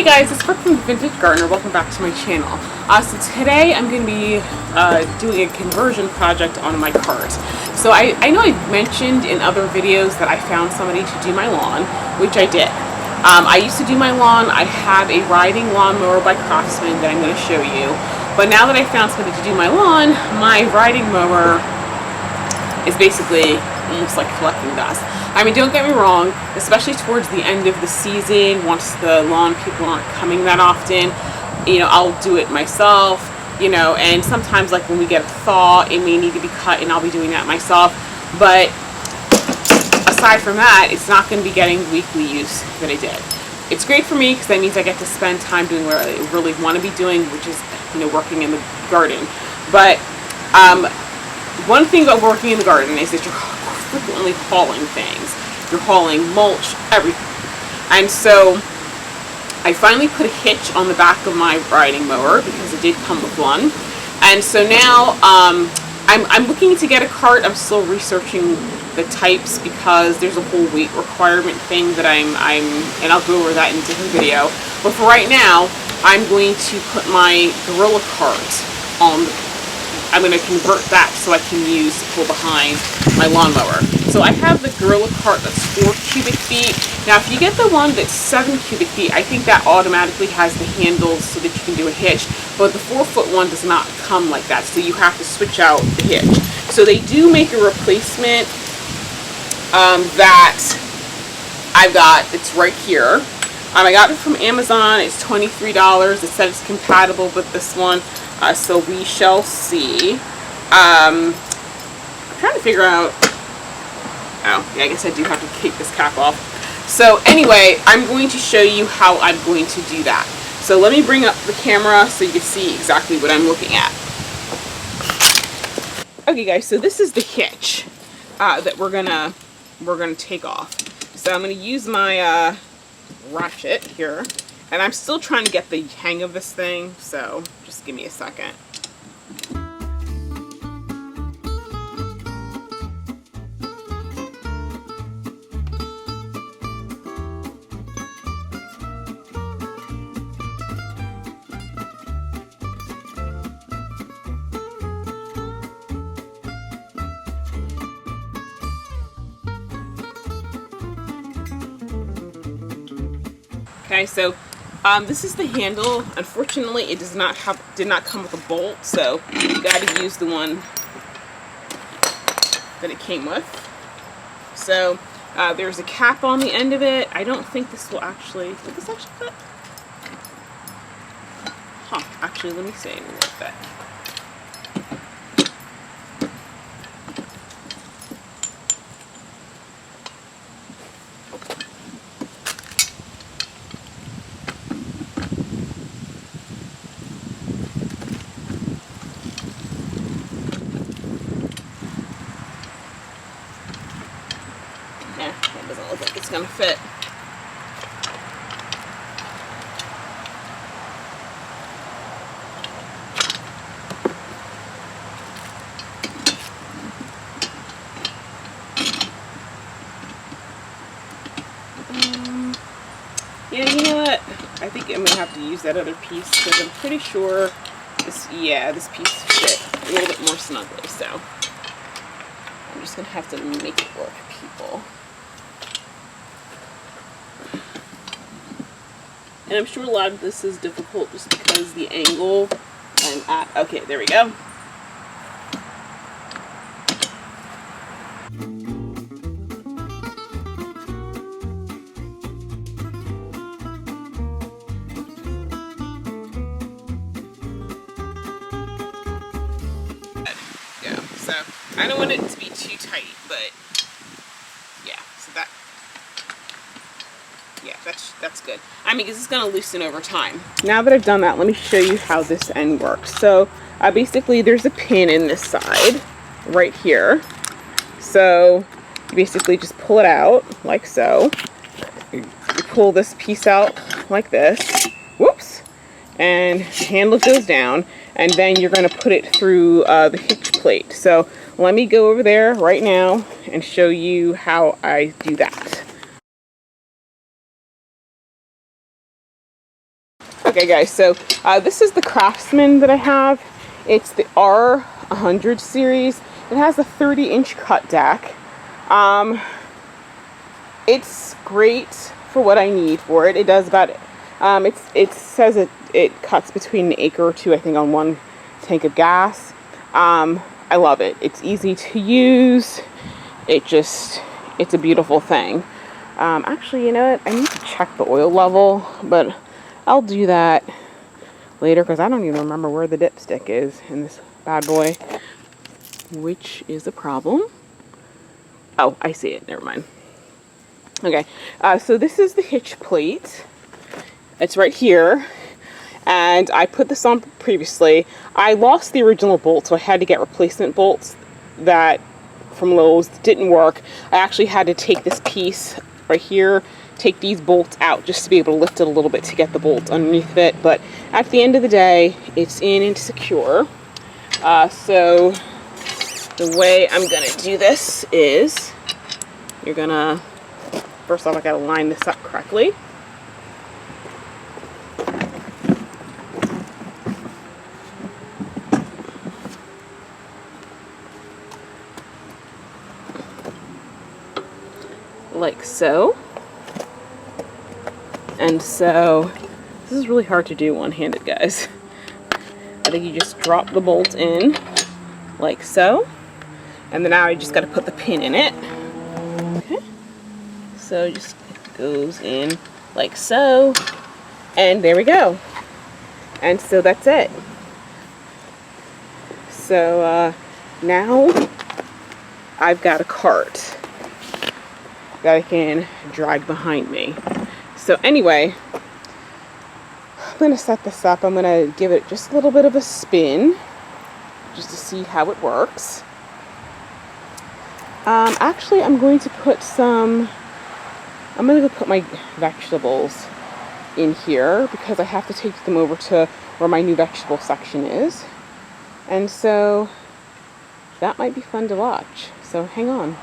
Hey guys, it's Brooke from Vintage Gardener. Welcome back to my channel. So today I'm going to be doing a conversion project on my cart. So I know I've mentioned in other videos that I found somebody to do my lawn, which I did. I used to do my lawn. I have a riding lawnmower by Craftsman that I'm going to show you. But now that I found somebody to do my lawn, my riding mower is basically almost like collecting dust. I mean, don't get me wrong, especially towards the end of the season, once the lawn people aren't coming that often, you know, I'll do it myself, you know, and sometimes like when we get a thaw, it may need to be cut and I'll be doing that myself. But aside from that, it's not going to be getting weekly use that I did. It's great for me because that means I get to spend time doing what I really want to be doing, which is, you know, working in the garden. But one thing about working in the garden is that you're frequently hauling things. You're hauling mulch, everything. And so I finally put a hitch on the back of my riding mower because it did come with one. And so now I'm looking to get a cart. I'm still researching the types because there's a whole weight requirement thing that and I'll go over that in a different video. But for right now, I'm going to put my Gorilla cart on I'm going to convert that so I can use to pull behind my lawnmower. So I have the Gorilla cart that's 4 cubic feet. Now if you get the one that's 7 cubic feet, I think that automatically has the handles so that you can do a hitch. But the 4-foot one does not come like that, so you have to switch out the hitch. So they do make a replacement that I've got. It's right here. I got it from Amazon. It's $23. It said it's compatible with this one. So we shall see. I'm trying to figure out. Oh, yeah, I guess I do have to take this cap off. So anyway, I'm going to show you how I'm going to do that. So let me bring up the camera so you can see exactly what I'm looking at. Okay, guys. So this is the hitch that we're gonna take off. So I'm gonna use my ratchet here. And I'm still trying to get the hang of this thing, so just give me a second. Okay, so this is the handle. Unfortunately, it did not come with a bolt, so you got to use the one that it came with. So there's a cap on the end of it. I don't think this will actually fit? Huh, actually, let me see. Will it fit? That doesn't look like it's gonna fit. Yeah, you know what? I think I'm gonna have to use that other piece because I'm pretty sure this piece fit a little bit more snugly. So I'm just gonna have to make it work, people. And I'm sure a lot of this is difficult just because the angle I'm at. Okay, there we go. Yeah, so I don't want it to be too tight, but yeah, so that's good. I mean, because it's going to loosen over time. Now that I've done that, let me show you how this end works. So basically there's a pin in this side right here. So you basically just pull it out like so. You pull this piece out like this. Whoops. And the handle goes down. And then you're going to put it through the hitch plate. So let me go over there right now and show you how I do that. Okay guys, so this is the Craftsman that I have. It's the R100 series. It has a 30-inch cut deck. It's great for what I need for it. It does about, it says it cuts between an acre or two, I think, on one tank of gas. I love it. It's easy to use. It's a beautiful thing. Actually, you know what? I need to check the oil level, but I'll do that later because I don't even remember where the dipstick is in this bad boy, which is a problem. Oh, I see it. Never mind. Okay, so this is the hitch plate. It's right here, and I put this on previously. I lost the original bolt, so I had to get replacement bolts that from Lowe's didn't work. I actually had to take this piece right here, take these bolts out just to be able to lift it a little bit to get the bolt underneath it. But at the end of the day, it's in and secure. So the way I'm gonna do this is, you're gonna, first off, I gotta line this up correctly. Like so. And so, this is really hard to do one-handed, guys. I think you just drop the bolt in, like so. And then now I just gotta put the pin in it. Okay. So just goes in like so. And there we go. And so that's it. So now I've got a cart that I can drag behind me. So anyway, I'm gonna set this up. I'm gonna give it just a little bit of a spin just to see how it works. Actually, I'm going to put I'm gonna go put my vegetables in here because I have to take them over to where my new vegetable section is. And so that might be fun to watch. So hang on.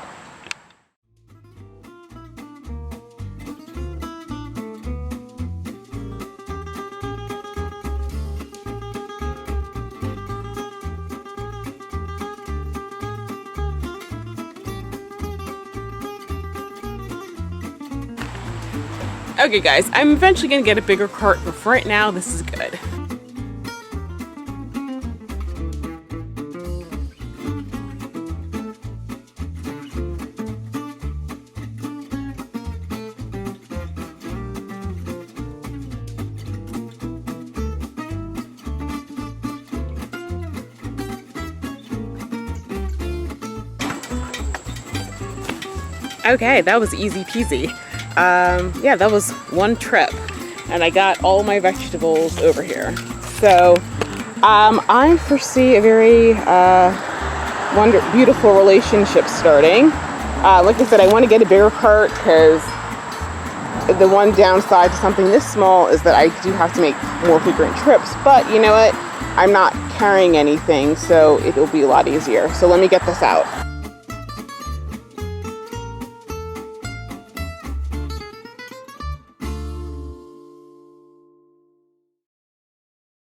Okay guys, I'm eventually going to get a bigger cart, but for right now, this is good. Okay, that was easy peasy. Yeah, that was one trip and I got all my vegetables over here. So I foresee a very beautiful relationship starting. Like I said, I want to get a bigger cart because the one downside to something this small is that I do have to make more frequent trips. But you know what? I'm not carrying anything, so it'll be a lot easier. So let me get this out.